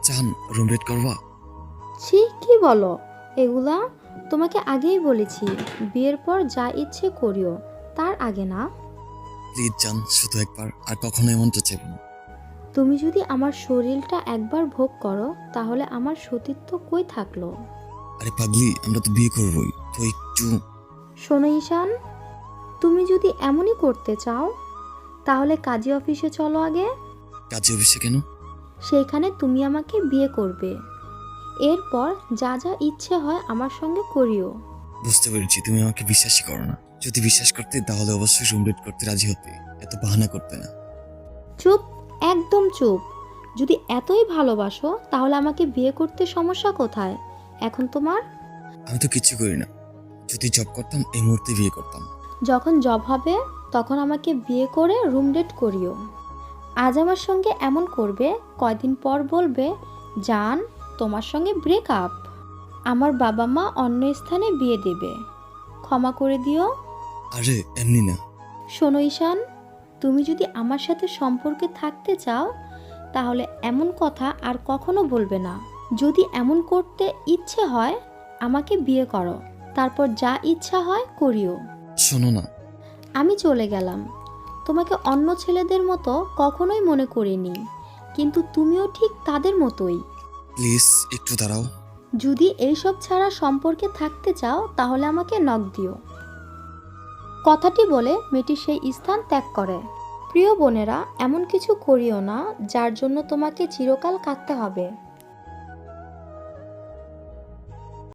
চান room rate করবা? ছি, কি বলো এগুলা? তোমাকে আগেই বলেছি বিয়ের পর যা ইচ্ছে করিও, তার আগে না। প্লিজ চান, শুধু একবার, আর কখনো এমনটা চাইবেন না। তুমি যদি আমার শরীরটা একবার ভোগ করো তাহলে আমার সতীত্ব কই থাকলো? আরে পাগলি, আমরা তো বিয়ে করবোই, তো একটু। শোনো ঈশান, তুমি যদি এমনই করতে চাও তাহলে কাজী অফিসে চলো আগে। কাজে অফিসে কেন? সেইখানে তুমি আমাকে বিয়ে করবে, এরপর যা যা ইচ্ছে হয় আমার সঙ্গে করিও। বুঝতে পেরেছি, তুমি আমাকে বিশ্বাসই করো না। যদি বিশ্বাস করতে তাহলে অবশ্যই রুম রেট করতে রাজি হতে, এত বাহানা করতে না। চুপ, একদম চুপ। যদি এতই ভালোবাসো তাহলে আমাকে বিয়ে করতে সমস্যা কোথায় এখন তোমার? আমি তো কিচ্ছু করি না। যদি জব করতাম এই মুহূর্তে বিয়ে করতাম। যখন জব হবে তখন আমাকে বিয়ে করে রুম ডেট করিও। আজ আমার সঙ্গে এমন করবে, কয়দিন পর বলবে জান তোমার সঙ্গে ব্রেকআপ। আমার বাবা মা অন্য স্থানে বিয়ে দেবে, ক্ষমা করে দিও। আরে এমনি না। শোনো ঈশান, তুমি যদি আমার সাথে সম্পর্কে থাকতে চাও তাহলে এমন কথা আর কখনো বলবে না। যদি এমন করতে ইচ্ছে হয় আমাকে বিয়ে করো, তারপর যা ইচ্ছা হয় করিও। শোনো না। আমি চলে গেলাম। তোমাকে অন্য ছেলেদের মতো কখনোই মনে করিনি, কিন্তু তুমিও ঠিক তাদের মতোই। প্লিজ একটু দাঁড়াও। যদি এইসব ছাড়া সম্পর্কে থাকতে চাও তাহলে আমাকে নক দিও। কথাটি বলে মেয়েটি সেই স্থান ত্যাগ করে। প্রিয় বোনেরা, এমন কিছু করিও না যার জন্য তোমাকে চিরকাল কাঁদতে হবে।